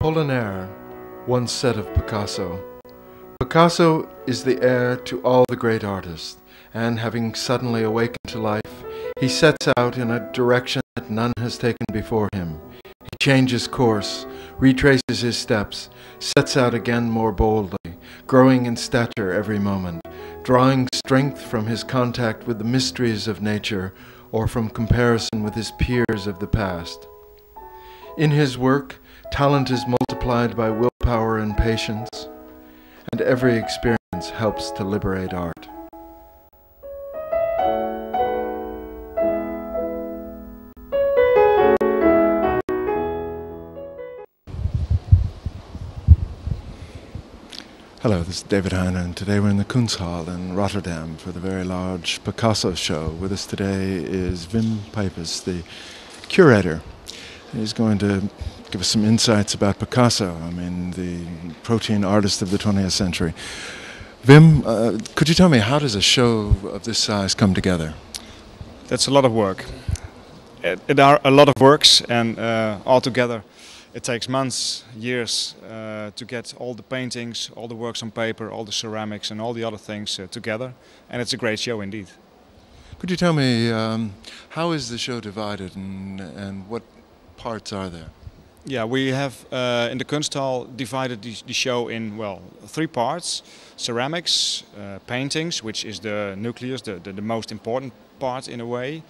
Apollinaire once said of Picasso, "Picasso is the heir to all the great artists, and having suddenly awakened to life, he sets out in a direction that none has taken before him. He changes course, retraces his steps, sets out again more boldly, growing in stature every moment, drawing strength from his contact with the mysteries of nature or from comparison with his peers of the past. In his work, talent is multiplied by willpower and patience, and every experience helps to liberate art." Hello, this is David Heine, and today we're in the Kunsthal in Rotterdam for the very large Picasso show. With us today is Wim Pijs, the curator. He's going to give us some insights about Picasso, the protein artist of the 20th century. Wim, could you tell me, how does a show of this size come together? That's a lot of work. It are a lot of works, and altogether it takes months, years to get all the paintings, all the works on paper, all the ceramics and all the other things together, and it's a great show indeed. Could you tell me, how is the show divided and what parts are there? Yeah, we have in the Kunsthal divided the show in, well, 3 parts. Ceramics, paintings, which is the nucleus, the most important part in a way.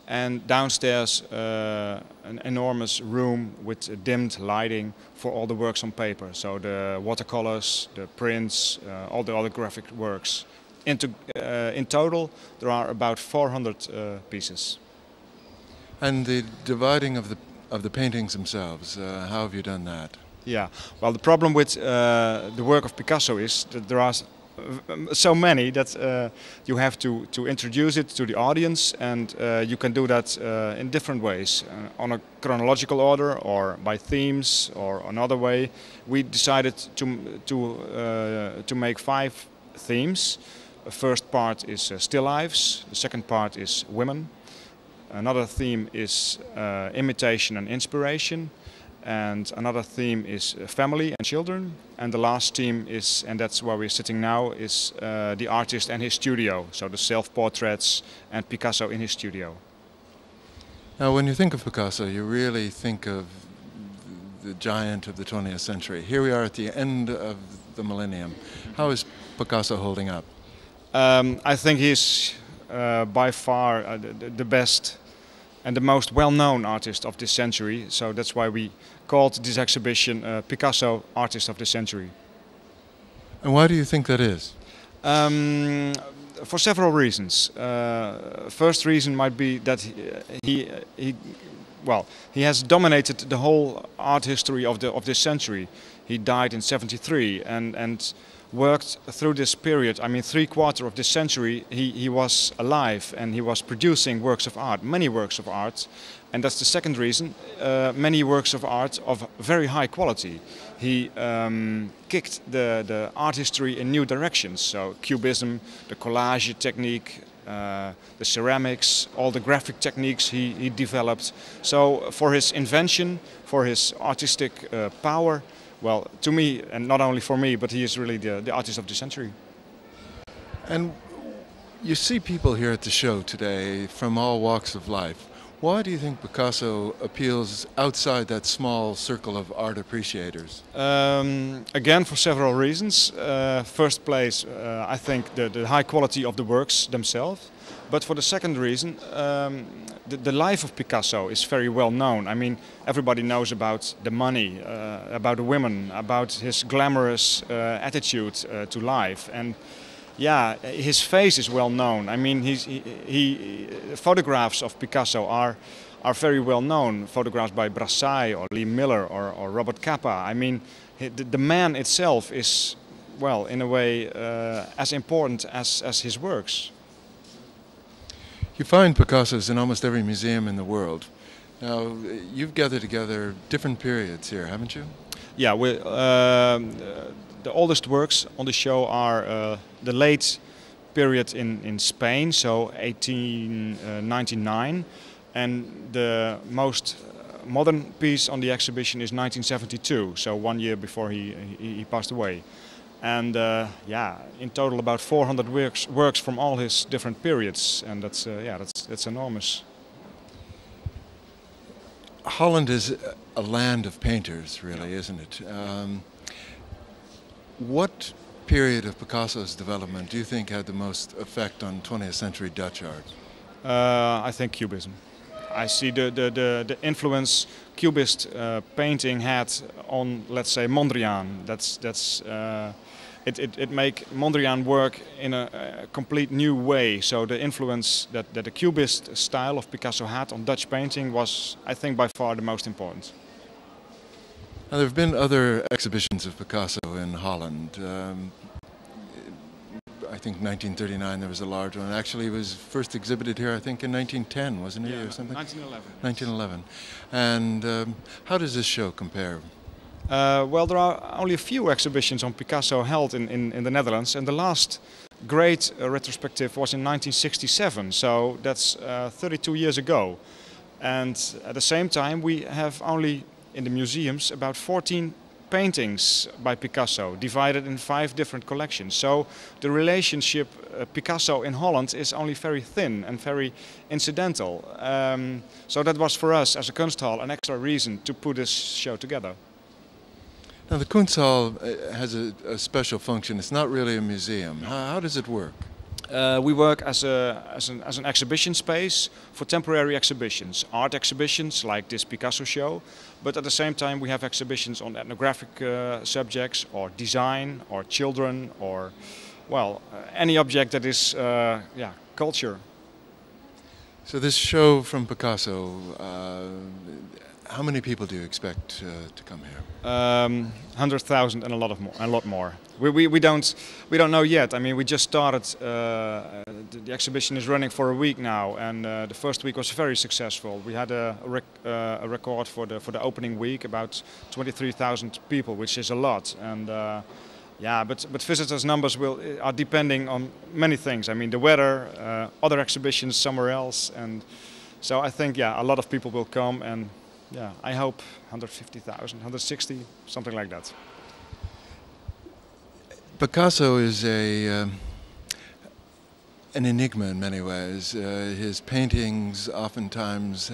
And downstairs an enormous room with dimmed lighting for all the works on paper. So the watercolors, the prints, all the other graphic works. In total there are about 400 pieces. And the dividing of the paintings themselves, how have you done that? Yeah, well, the problem with the work of Picasso is that there are so many that you have to introduce it to the audience, and you can do that in different ways, on a chronological order or by themes or another way. We decided to make 5 themes. The first part is still lives, the second part is women, another theme is imitation and inspiration, and another theme is family and children, and the last theme is, and that's where we're sitting now, is the artist and his studio, so the self-portraits and Picasso in his studio. Now, when you think of Picasso, you really think of the giant of the 20th century. Here we are at the end of the millennium. How is Picasso holding up? I think he's by far the best and the most well-known artist of this century, so that's why we called this exhibition Picasso, Artist of the Century. And why do you think that is? For several reasons. First reason might be that he has dominated the whole art history of this century. He died in '73 and worked through this period. 3/4 of this century he was alive and he was producing works of art, many works of art, and that's the second reason. Many works of art of very high quality. He kicked the art history in new directions. So Cubism, the collage technique, the ceramics, all the graphic techniques he developed. So for his invention, for his artistic power, well, to me, and not only for me, but he is really the artist of the century. And you see people here at the show today from all walks of life. Why do you think Picasso appeals outside that small circle of art appreciators? Again, for several reasons. First place, I think the high quality of the works themselves. But for the second reason, the life of Picasso is very well known. Everybody knows about the money, about the women, about his glamorous attitude to life, and yeah, his face is well known. Photographs of Picasso are very well known. Photographs by Brassai or Lee Miller or Robert Capa. The man itself is, well, in a way, as important as his works. You find Picassos in almost every museum in the world. Now, you've gathered together different periods here, haven't you? Yeah, the oldest works on the show are the late period in Spain, so 1899, and the most modern piece on the exhibition is 1972, so 1 year before he passed away. And yeah, in total about 400 works from all his different periods, and that's yeah, that's enormous. Holland is a land of painters, really, isn't it? What period of Picasso's development do you think had the most effect on 20th century Dutch art? I think Cubism. I see the influence Cubist painting had on, let's say, Mondrian. It make Mondrian work in a complete new way. So the influence that the Cubist style of Picasso had on Dutch painting was, I think, by far the most important. Now, there have been other exhibitions of Picasso in Holland. I think 1939 there was a large one. Actually, it was first exhibited here, I think, in 1910, wasn't it, yeah, or something? 1911. 1911. And how does this show compare? Well, there are only a few exhibitions on Picasso held in the Netherlands, and the last great retrospective was in 1967, so that's 32 years ago. And at the same time, we have only in the museums about 14 paintings by Picasso, divided in 5 different collections. So the relationship Picasso in Holland is only very thin and very incidental. So that was for us as a Kunsthal an extra reason to put this show together. Now, the Kunsthal has a special function. It's not really a museum. How does it work? We work as an exhibition space for temporary exhibitions, art exhibitions like this Picasso show, but at the same time we have exhibitions on ethnographic subjects or design or children or, well, any object that is yeah, culture. So this show from Picasso, how many people do you expect to come here? 100,000 and a lot more. We don't know yet. I mean, we just started. The exhibition is running for a week now, and the first week was very successful. We had a record for the opening week, about 23,000 people, which is a lot. And yeah, but visitors' numbers are depending on many things. I mean, the weather, other exhibitions somewhere else, and so I think yeah, a lot of people will come and. Yeah, I hope 150,000, 160, something like that. Picasso is an enigma in many ways. His paintings oftentimes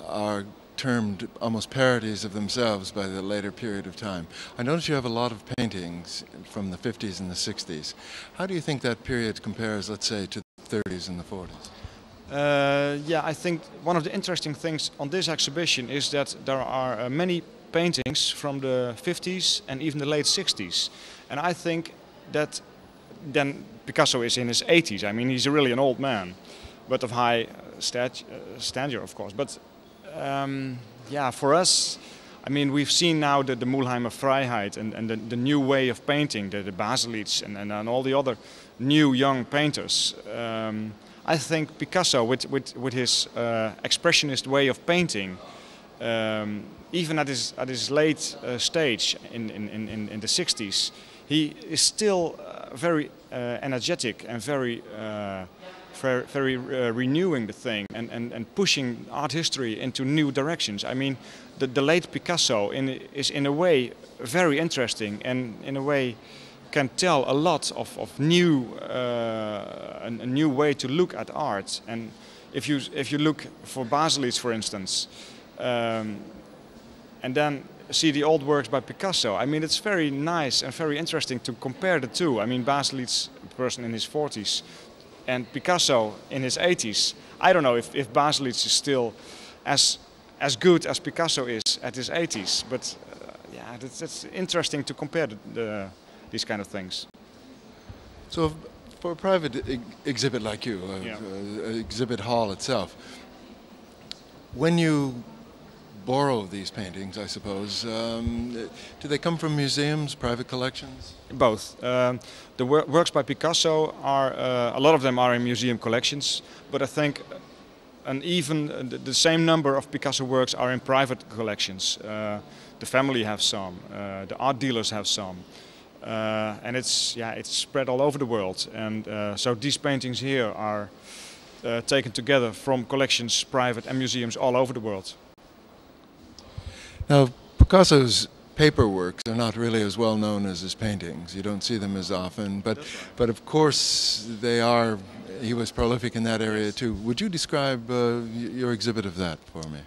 are termed almost parodies of themselves by the later period of time. I notice you have a lot of paintings from the 50s and the 60s. How do you think that period compares, let's say, to the 30s and the 40s? Yeah, I think one of the interesting things on this exhibition is that there are many paintings from the 50s and even the late 60s. And I think that then Picasso is in his 80s. I mean, he's really an old man, but of high stature, of course. But yeah, for us, I mean, we've seen now the Mulheimer Freiheit and the new way of painting, the Baselitz and all the other new young painters. I think Picasso, with his expressionist way of painting, even at his late stage in the 60s, he is still very energetic and very renewing the thing and pushing art history into new directions. I mean, the late Picasso is in a way very interesting and in a way can tell a lot of new a new way to look at art. And if you look for Baselitz, for instance, and then see the old works by Picasso, I mean, it's very nice and very interesting to compare the two. I mean, Baselitz, a person in his 40s, and Picasso in his 80s. I don't know if Baselitz is still as good as Picasso is at his 80s, but yeah, it's interesting to compare these kind of things. So for a private exhibit like you, Yeah. exhibit hall itself, when you borrow these paintings, I suppose, do they come from museums, private collections? Both. The works by Picasso are, a lot of them are in museum collections, but I think even the same number of Picasso works are in private collections. The family have some, the art dealers have some. And it's spread all over the world, and so these paintings here are taken together from collections, private and museums all over the world. Now, Picasso's paper works are not really as well known as his paintings. You don't see them as often, but of course they are. He was prolific in that area too. Would you describe your exhibit of that for me?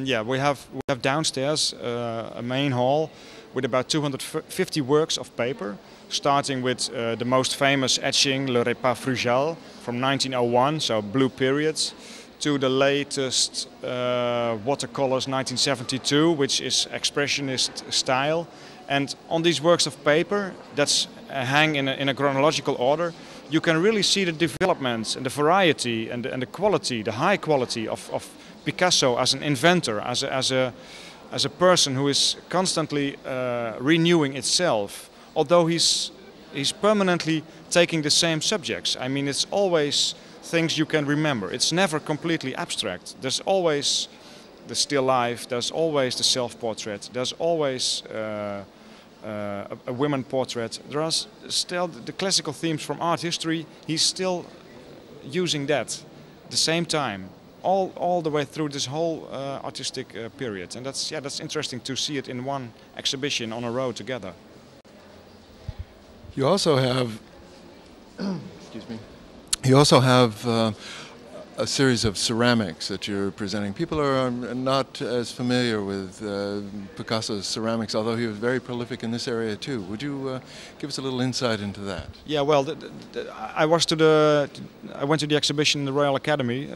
Yeah, we have downstairs a main hall with about 250 works of paper, starting with the most famous etching, Le Repas Frugal, from 1901, so blue periods, to the latest watercolors 1972, which is expressionist style. And on these works of paper that's hang in a chronological order, you can really see the developments and the variety and the quality, the high quality of Picasso as an inventor, as a person who is constantly renewing itself, although he's permanently taking the same subjects. I mean, it's always things you can remember. It's never completely abstract. There's always the still life, there's always the self-portrait, there's always a women portrait. There are still the classical themes from art history. He's still using that at the same time, all the way through this whole artistic period. And that's interesting to see it in one exhibition on a row together. You also have, excuse me. You also have a series of ceramics that you're presenting. People are not as familiar with Picasso's ceramics, although he was very prolific in this area too. Would you give us a little insight into that? Yeah, well, I went to the exhibition in the Royal Academy,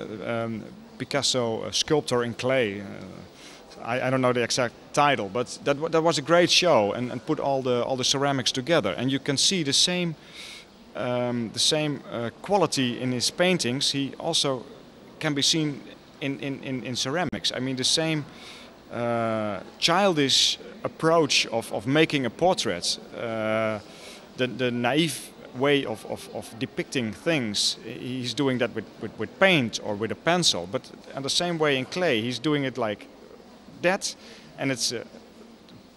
Picasso, Sculptor in Clay. I don't know the exact title, but that was a great show, and put all the ceramics together, and you can see the same quality in his paintings. He also can be seen in ceramics. I mean, the same childish approach of making a portrait, the naive way of depicting things. He's doing that with paint or with a pencil, but in the same way in clay, he's doing it like that, and it's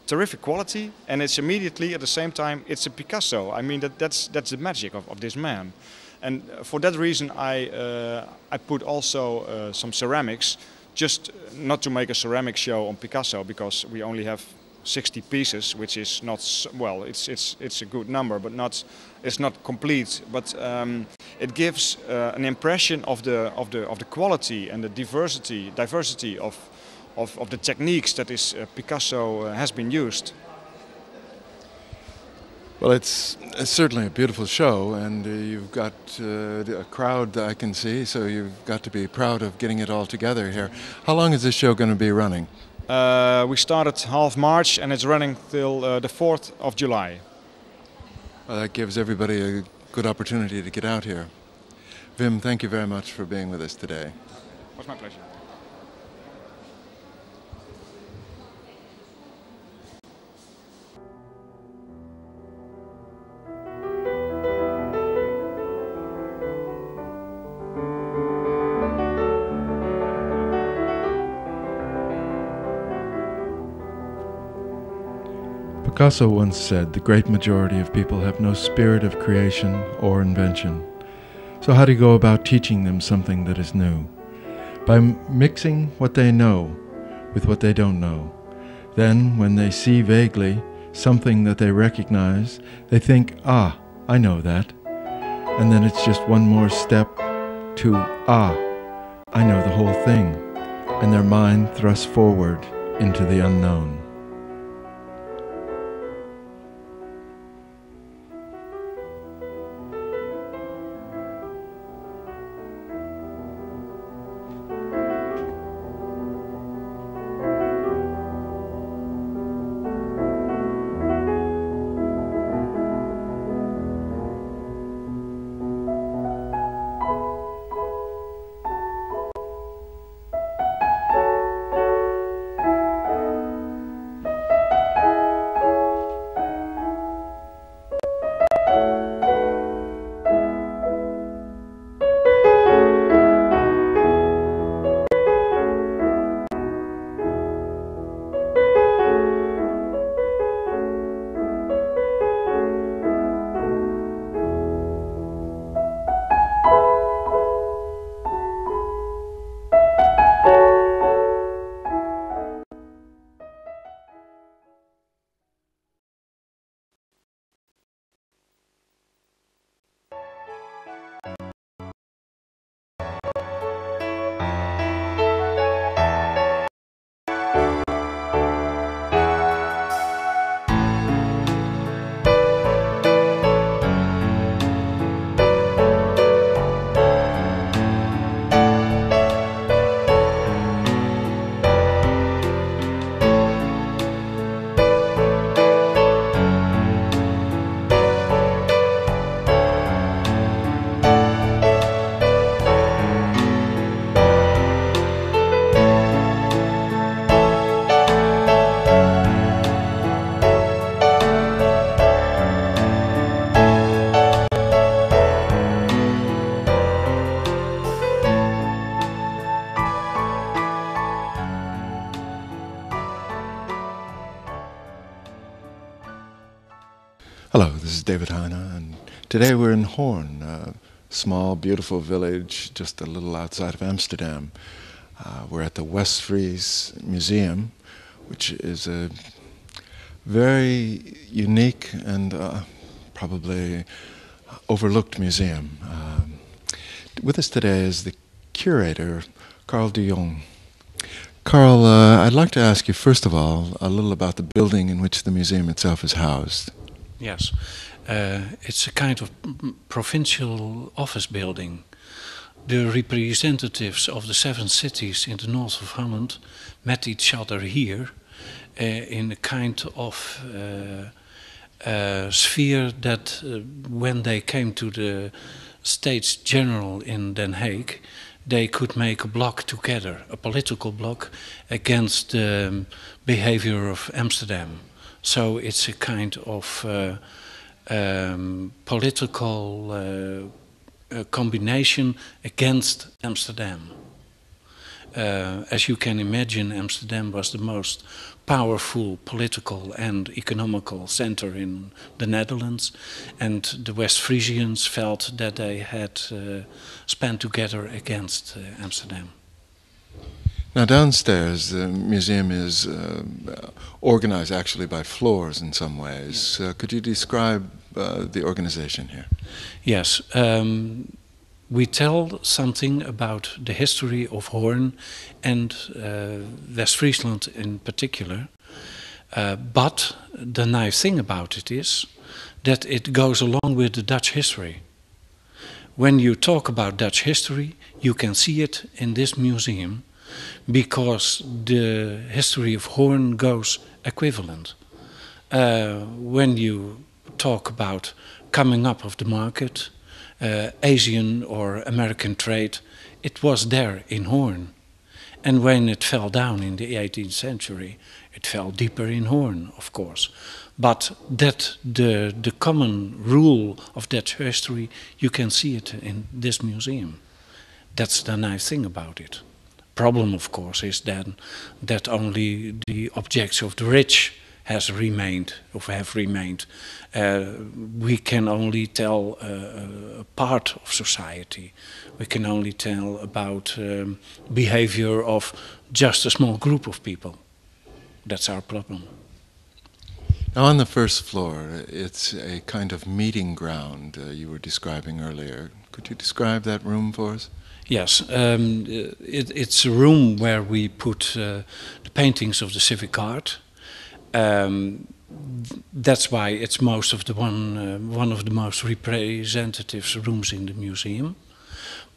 terrific quality, and it's immediately at the same time it's a Picasso. I mean, that's the magic of this man, and for that reason I put also some ceramics, just not to make a ceramic show on Picasso, because we only have 60 pieces, which is not well. It's a good number, but it's not complete. But it gives an impression of the quality and the diversity of the techniques that Picasso has been used. Well, it's certainly a beautiful show, and you've got a crowd that I can see, so you've got to be proud of getting it all together here. How long is this show going to be running? We started half March, and it's running till the 4th of July. Well, that gives everybody a good opportunity to get out here. Wim, thank you very much for being with us today. It was my pleasure. Picasso once said, "The great majority of people have no spirit of creation or invention." So how do you go about teaching them something that is new? By mixing what they know with what they don't know. Then, when they see vaguely something that they recognize, they think, "Ah, I know that." And then it's just one more step to, "Ah, I know the whole thing." And their mind thrusts forward into the unknown. Hello, this is David Heine, and today we're in Hoorn, a small, beautiful village just a little outside of Amsterdam. We're at the Westfries Museum, which is a very unique and probably overlooked museum. With us today is the curator, Carl de Jong. Carl, I'd like to ask you, first of all, a little about the building in which the museum itself is housed. Yes, it's a kind of provincial office building. The representatives of the 7 cities in the north of Holland met each other here in a kind of sphere that when they came to the States General in Den Haag, they could make a bloc together, a political bloc against the behavior of Amsterdam. So it's a kind of political combination against Amsterdam. As you can imagine, Amsterdam was the most powerful political and economical center in the Netherlands, and the West Frisians felt that they had spent together against Amsterdam. Now downstairs, the museum is organized actually by floors in some ways. Could you describe the organization here? Yes, we tell something about the history of Hoorn and West Friesland in particular. But the nice thing about it is that it goes along with the Dutch history. When you talk about Dutch history, you can see it in this museum, because the history of Hoorn goes equivalent. When you talk about coming up of the market, Asian or American trade, it was there in Hoorn. And when it fell down in the 18th century, it fell deeper in Hoorn, of course. But that the common rule of Dutch history, you can see it in this museum. That's the nice thing about it. Problem, of course, is then that only the objects of the rich have remained. We can only tell a part of society. We can only tell about behavior of just a small group of people. That's our problem. Now on the first floor, it's a kind of meeting ground you were describing earlier. Could you describe that room for us? Yes, it's a room where we put the paintings of the civic guard. That's why it's most of the one of the most representative rooms in the museum.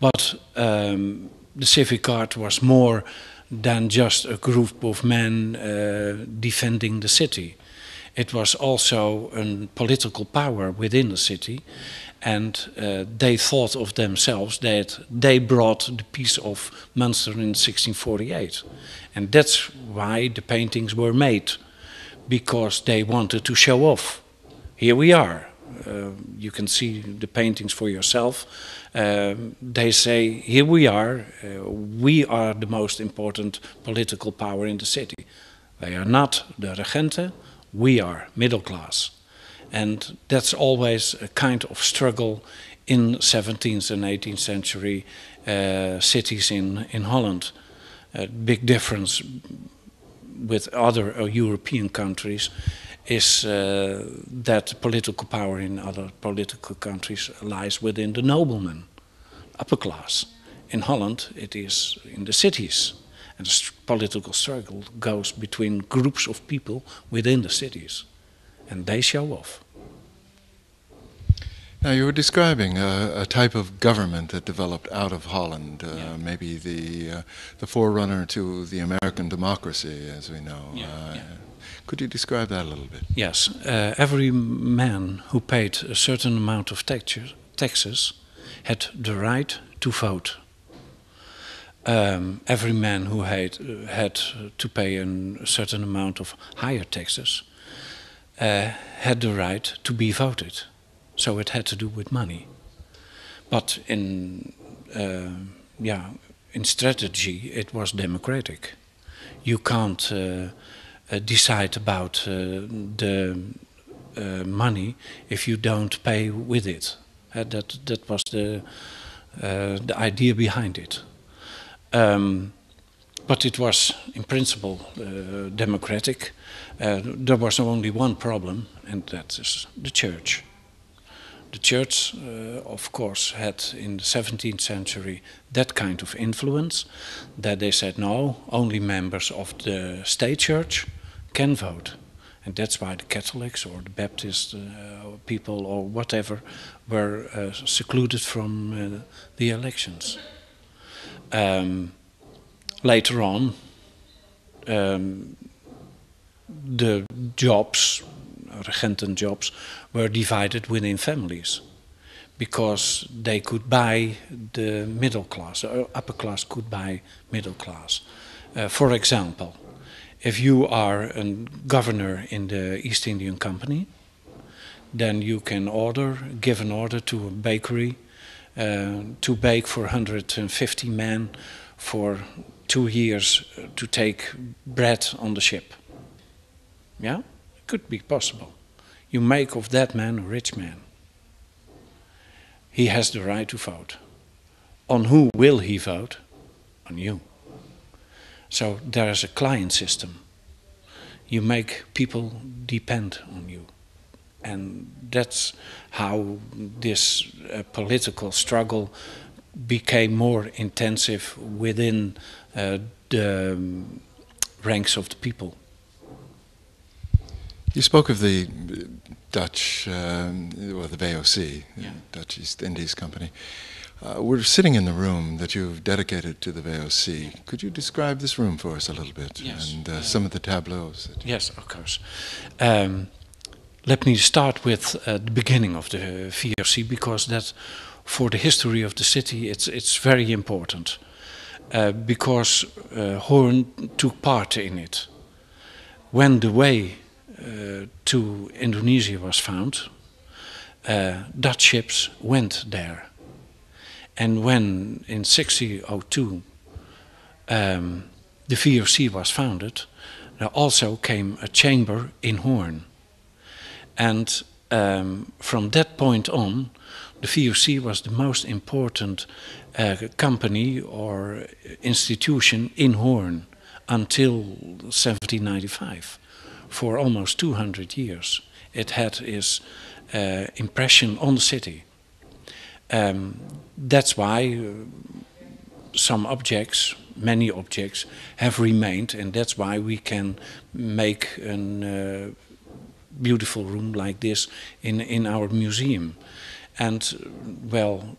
But the civic guard was more than just a group of men defending the city. It was also a political power within the city, and they thought of themselves that they brought the peace of Munster in 1648. And that's why the paintings were made, because they wanted to show off. Here we are. You can see the paintings for yourself. They say, here we are the most important political power in the city. They are not the regenten, we are middle class. And that's always a kind of struggle in 17th and 18th century cities in Holland. A big difference with other European countries is that political power in other political countries lies within the noblemen, upper class. In Holland it is in the cities, and the political struggle goes between groups of people within the cities, and they show off. Now you were describing a type of government that developed out of Holland, maybe the forerunner to the American democracy, as we know. Could you describe that a little bit? Yes, every man who paid a certain amount of taxes had the right to vote. Every man who had to pay a certain amount of higher taxes had the right to be voted. So it had to do with money. But in strategy it was democratic. You can't decide about the money if you don't pay with it. That was the idea behind it. But it was, in principle, democratic. There was only one problem, and that is the church. The church, of course, had in the 17th century that kind of influence that they said, no, only members of the state church can vote. And that's why the Catholics or the Baptist people or whatever were secluded from the elections. Later on, the jobs, regenten jobs, were divided within families because they could buy the middle class, or upper class could buy middle class. For example, if you are a governor in the East Indian Company, then you can give an order to a bakery to bake for 150 men for 2 years to take bread on the ship. Yeah, it could be possible. You make of that man a rich man. He has the right to vote. On who will he vote? On you. So there is a client system. You make people depend on you. And that's how this political struggle became more intensive within the ranks of the people. You spoke of the Dutch, or the VOC, Yeah. Dutch East Indies Company. We're sitting in the room that you've dedicated to the VOC. Could you describe this room for us a little bit? Yes. And some of the tableaus? Yes, of course. Let me start with the beginning of the VOC, because that, for the history of the city, it's very important. Because Hoorn took part in it. When the way to Indonesia was found, Dutch ships went there. And when in 1602 the VOC was founded, there also came a chamber in Hoorn. And from that point on, the VOC was the most important company or institution in Hoorn until 1795. For almost 200 years, it had its impression on the city. That's why some objects, many objects, have remained, and that's why we can make a beautiful room like this in our museum. And well,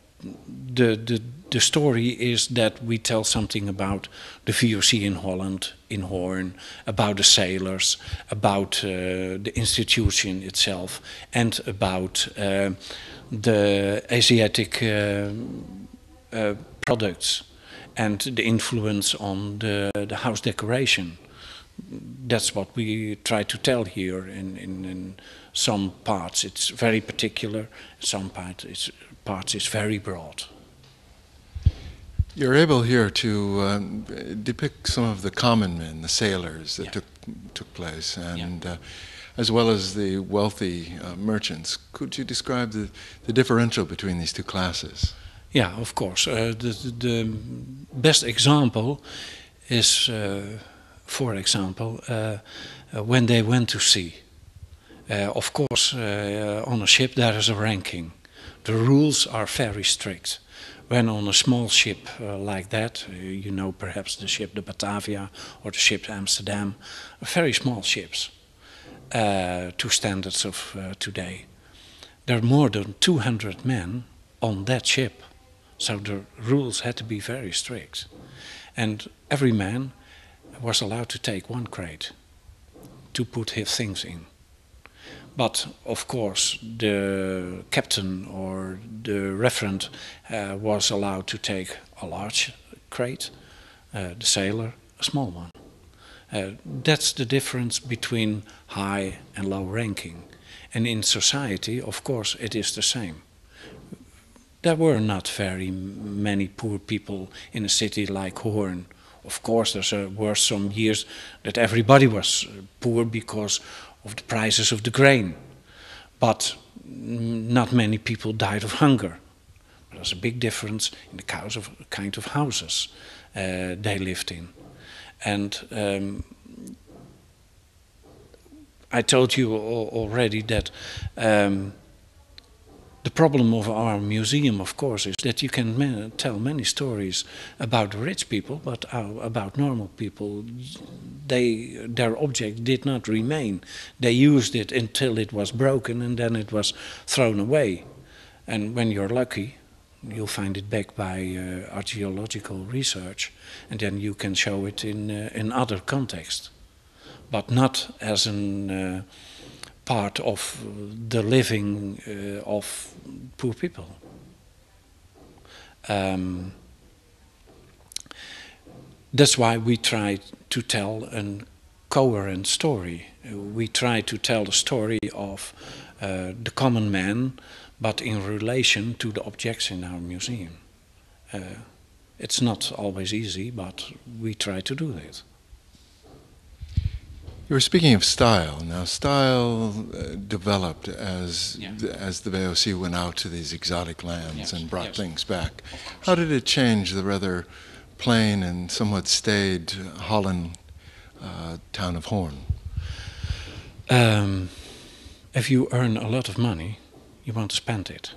the story is that we tell something about the VOC in Holland, in Hoorn, about the sailors, about the institution itself, and about the Asiatic products and the influence on the house decoration. That's what we try to tell here in some parts. It's very particular, some parts it's very broad. You're able here to depict some of the common men, the sailors that took place, and as well as the wealthy merchants. Could you describe the differential between these two classes? Yeah, of course. The best example is, for example, when they went to sea. Of course, on a ship there is a ranking. The rules are very strict. When on a small ship like that, you know perhaps the ship the Batavia or the ship Amsterdam, very small ships to standards of today. There are more than 200 men on that ship, so the rules had to be very strict. And every man was allowed to take one crate to put his things in. But of course the captain or the referent was allowed to take a large crate, the sailor a small one. That's the difference between high and low ranking. And in society, of course, it is the same. There were not very many poor people in a city like Hoorn. Of course, there were some years that everybody was poor because of the prices of the grain. but not many people died of hunger. There's a big difference in the kind of houses they lived in. And I told you already that the problem of our museum, of course, is that you can tell many stories about rich people, but about normal people, their object did not remain. They used it until it was broken and then it was thrown away. And when you're lucky, you'll find it back by archaeological research, and then you can show it in other context, but not as a part of the living of poor people. That's why we try to tell a coherent story. We try to tell the story of the common man, but in relation to the objects in our museum. It's not always easy, but we try to do that. You were speaking of style. Now, style developed as the VOC went out to these exotic lands and brought things back. How did it change the rather plain and somewhat staid Holland town of Hoorn? If you earn a lot of money, you want to spend it.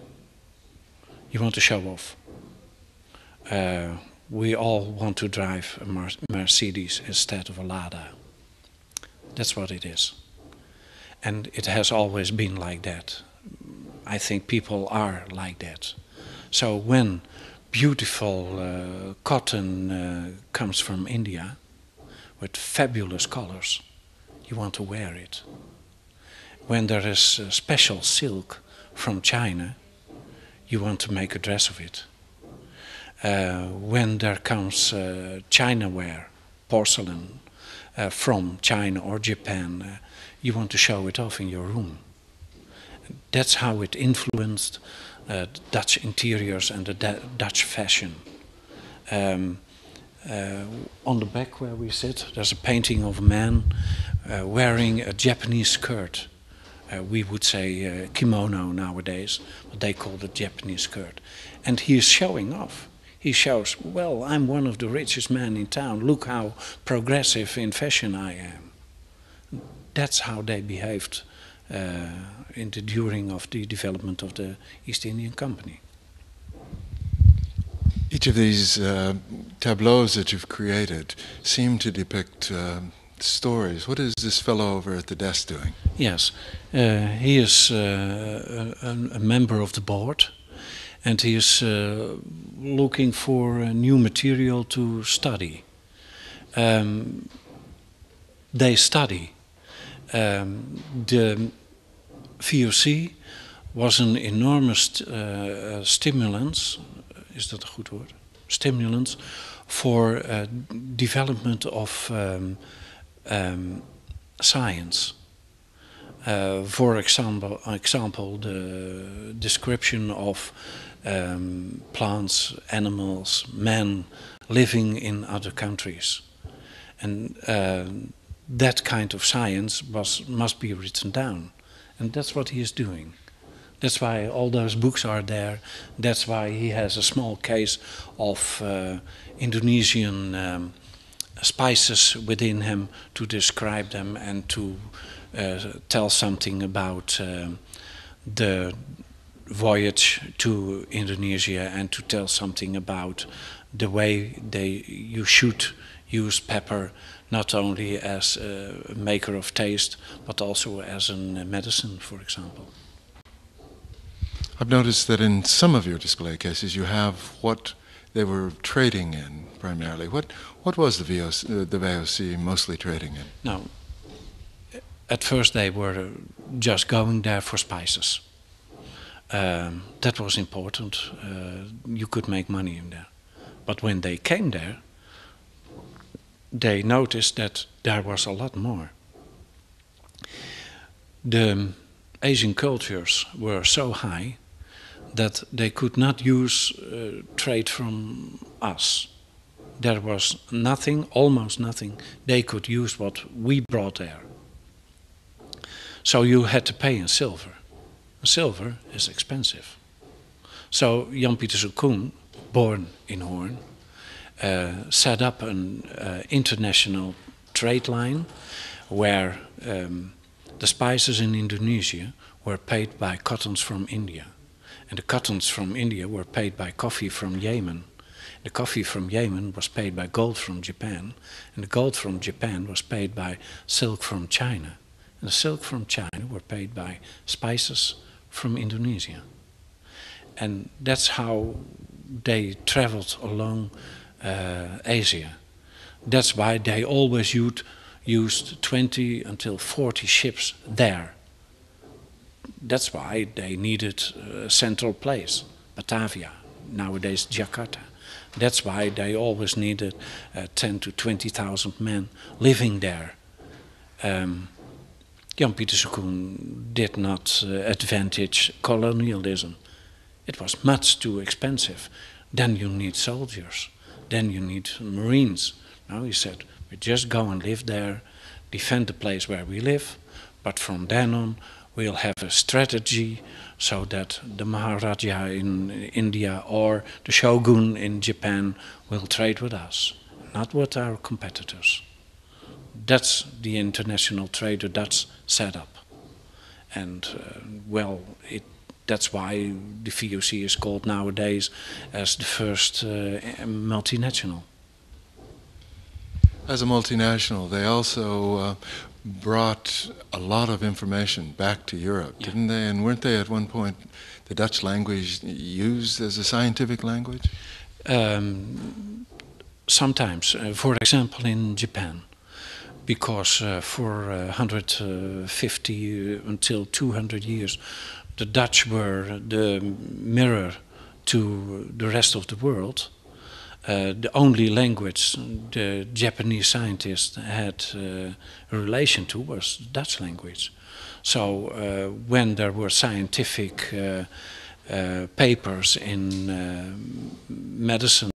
You want to show off. We all want to drive a Mercedes instead of a Lada. That's what it is. And it has always been like that. I think people are like that. So when beautiful cotton comes from India with fabulous colors, you want to wear it. When there is special silk from China, you want to make a dress of it. When there comes China ware, porcelain, from China or Japan, you want to show it off in your room. That's how it influenced Dutch interiors and the Dutch fashion. On the back where we sit, there's a painting of a man wearing a Japanese skirt. We would say kimono nowadays, but they call it Japanese skirt. And he is showing off. He shows, well, I'm one of the richest men in town. Look how progressive in fashion I am. That's how they behaved during of the development of the East Indian Company. Each of these tableaus that you've created seem to depict stories. What is this fellow over at the desk doing? Yes, he is a member of the board. And he is looking for new material to study. They study. The VOC was an enormous stimulans, is that a good word? Stimulans for development of science. For example, the description of plants, animals, men living in other countries. And that kind of science must be written down. And that's what he is doing. That's why all those books are there. That's why he has a small case of Indonesian spices within him to describe them and to tell something about the voyage to Indonesia and to tell something about the way you should use pepper not only as a maker of taste but also as a medicine, for example. I've noticed that in some of your display cases you have what they were trading in primarily. What was the VOC mostly trading in? Now, at first they were just going there for spices. That was important. You could make money in there. But when they came there, they noticed that there was a lot more. The Asian cultures were so high that they could not use trade from us. There was nothing, almost nothing, they could use what we brought there. So you had to pay in silver. Silver is expensive. So Jan Pieter Koen, born in Hoorn, set up an international trade line where the spices in Indonesia were paid by cottons from India. And the cottons from India were paid by coffee from Yemen. The coffee from Yemen was paid by gold from Japan. And the gold from Japan was paid by silk from China. And the silk from China were paid by spices from Indonesia. And that's how they traveled along Asia. That's why they always used 20 until 40 ships there. That's why they needed a central place, Batavia, nowadays Jakarta. That's why they always needed 10 to 20,000 men living there. Jan Pieter Koen did not advantage colonialism. It was much too expensive. Then you need soldiers. Then you need Marines. Now he said, we just go and live there, defend the place where we live, but from then on we'll have a strategy so that the Maharaja in India or the Shogun in Japan will trade with us, not with our competitors. That's the international trade that's set up. And that's why the VOC is called nowadays as the first multinational. As a multinational, they also brought a lot of information back to Europe, didn't they? And weren't they at one point the Dutch language used as a scientific language? Sometimes, for example, in Japan, because for 150 until 200 years, the Dutch were the mirror to the rest of the world. The only language the Japanese scientists had a relation to was Dutch language. So when there were scientific papers in medicine